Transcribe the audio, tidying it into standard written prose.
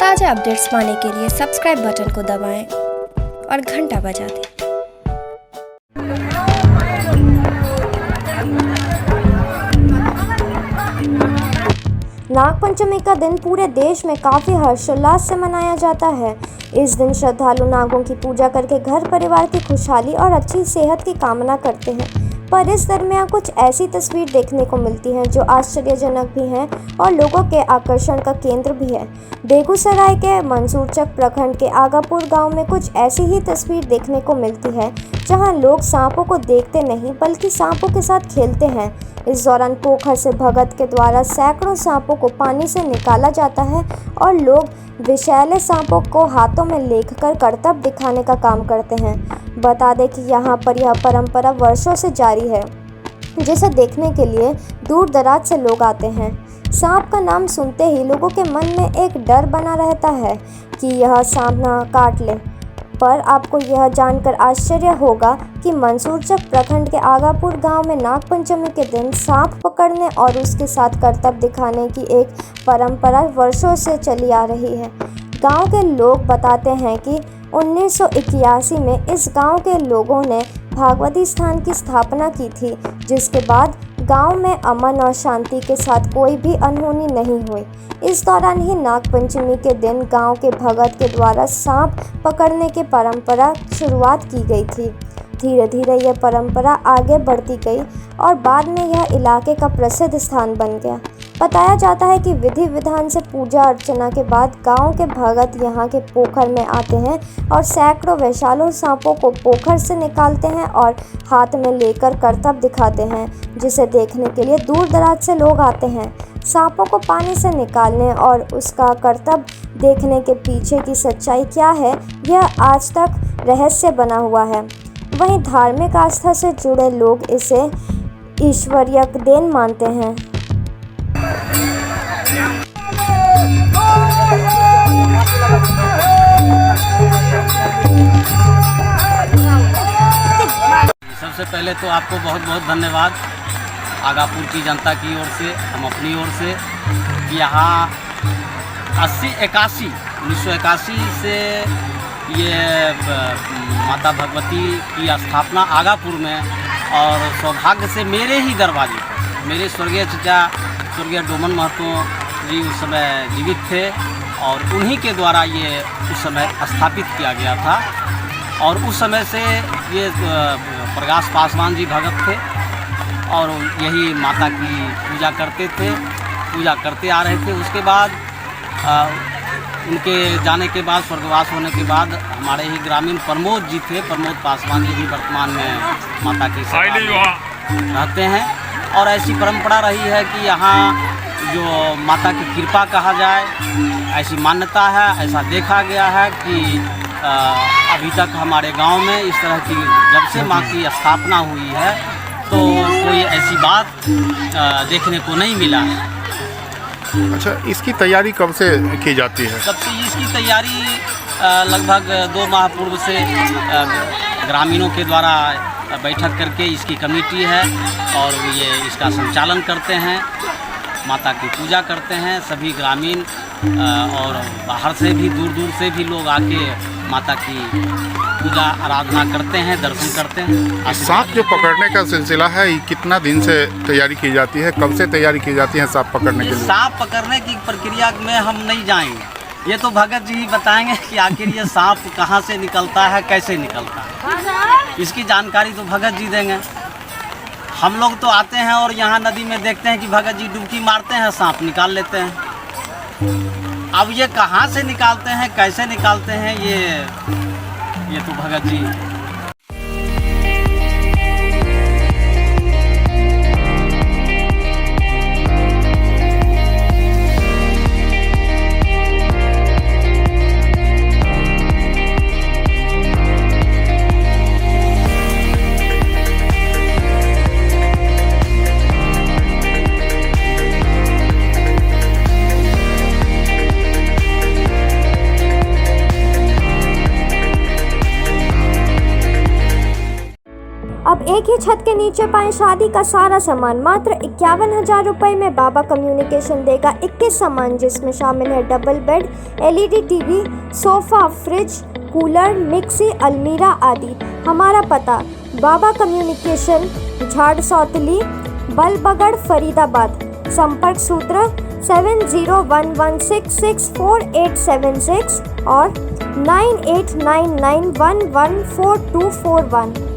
ताज़ा अपडेट्स पाने के लिए सब्सक्राइब बटन को दबाएं और घंटा बजा दें। नागपंचमी का दिन पूरे देश में काफ़ी हर्षोल्लास से मनाया जाता है। इस दिन श्रद्धालु नागों की पूजा करके घर परिवार की खुशहाली और अच्छी सेहत की कामना करते हैं। पर इस दरमियान कुछ ऐसी तस्वीर देखने को मिलती हैं जो आश्चर्यजनक भी हैं और लोगों के आकर्षण का केंद्र भी है। बेगूसराय के मंसूरचक प्रखंड के आगापुर गांव में कुछ ऐसी ही तस्वीर देखने को मिलती है जहां लोग सांपों को देखते नहीं बल्कि सांपों के साथ खेलते हैं। इस दौरान पोखर से भगत के द्वारा सैकड़ों सांपों को पानी से निकाला जाता है और लोग विषैले सांपों को हाथों में लेकर करतब दिखाने का काम करते हैं। बता दें कि यहाँ पर यह परंपरा वर्षों से जारी है, जिसे देखने के लिए दूर दराज से लोग आते हैं। सांप का नाम सुनते ही लोगों के मन में एक डर बना रहता है कि यह सांप ना काट ले। पर आपको यह जानकर आश्चर्य होगा कि मंसूरचक प्रखंड के आगापुर गांव में नागपंचमी के दिन सांप पकड़ने और उसके साथ करतब दिखाने की एक परंपरा वर्षों से चली आ रही है। गांव के लोग बताते हैं कि 1981 में इस गांव के लोगों ने भागवती स्थान की स्थापना की थी, जिसके बाद गांव में अमन और शांति के साथ कोई भी अनहोनी नहीं हुई। इस दौरान ही नागपंचमी के दिन गांव के भगत के द्वारा सांप पकड़ने की परंपरा शुरुआत की गई थी। धीरे धीरे यह परंपरा आगे बढ़ती गई और बाद में यह इलाके का प्रसिद्ध स्थान बन गया। बताया जाता है कि विधि विधान से पूजा अर्चना के बाद गांव के भगत यहां के पोखर में आते हैं और सैकड़ों विषैले सांपों को पोखर से निकालते हैं और हाथ में लेकर करतब दिखाते हैं, जिसे देखने के लिए दूर दराज से लोग आते हैं। सांपों को पानी से निकालने और उसका करतब देखने के पीछे की सच्चाई क्या है, यह आज तक रहस्य बना हुआ है। वहीं धार्मिक आस्था से जुड़े लोग इसे ईश्वरीय देन मानते हैं। सबसे पहले तो आपको बहुत बहुत धन्यवाद आगापुर की जनता की ओर से, हम अपनी ओर से। यहाँ 1981 से ये माता भगवती की स्थापना आगापुर में, और सौभाग्य से मेरे ही दरवाजे पर मेरे स्वर्गीय चचा स्वर्गीय डोमन महतो जी उस समय जीवित थे और उन्हीं के द्वारा ये उस समय स्थापित किया गया था। और उस समय से ये प्रकाश पासवान जी भगत थे और यही माता की पूजा करते थे, पूजा करते आ रहे थे। उसके बाद उनके जाने के बाद, स्वर्गवास होने के बाद, हमारे ही ग्रामीण प्रमोद जी थे, प्रमोद पासवान जी भी वर्तमान में माता की सेवा में रहते हैं। और ऐसी परंपरा रही है कि यहाँ जो माता की कृपा कहा जाए, ऐसी मान्यता है, ऐसा देखा गया है कि अभी तक हमारे गांव में इस तरह की जब से माँ की स्थापना हुई है तो कोई ऐसी बात देखने को नहीं मिला है। अच्छा, इसकी तैयारी कब से की जाती है? कब से इसकी तैयारी लगभग 2 माह पूर्व से ग्रामीणों के द्वारा बैठक करके इसकी कमेटी है और ये इसका संचालन करते हैं, माता की पूजा करते हैं। सभी ग्रामीण और बाहर से भी, दूर दूर से भी लोग आके माता की पूजा आराधना करते हैं, दर्शन करते हैं। सांप जो पकड़ने का सिलसिला है, ये कितना दिन से तैयारी की जाती है? कब से तैयारी की जाती है सांप पकड़ने के लिए? सांप पकड़ने की प्रक्रिया में हम नहीं जाएंगे, ये तो भगत जी ही बताएंगे कि आखिर ये सांप कहाँ से निकलता है, कैसे निकलता है, इसकी जानकारी तो भगत जी देंगे। हम लोग तो आते हैं और यहाँ नदी में देखते हैं कि भगत जी डुबकी मारते हैं, सांप निकाल लेते हैं। अब ये कहाँ से निकालते हैं, कैसे निकालते हैं, ये तो भगत जी एक ही छत के नीचे पाएं शादी का सारा सामान मात्र 51,000 रुपये में। बाबा कम्युनिकेशन देगा 21 सामान, जिसमें शामिल है double bed, LED TV, sofa, fridge, cooler, mixie, अलमीरा आदि। हमारा पता बाबा कम्युनिकेशन, झाड़ सौतली, बलबगड़, फरीदाबाद। संपर्क सूत्र 7011664876 और 9899114241।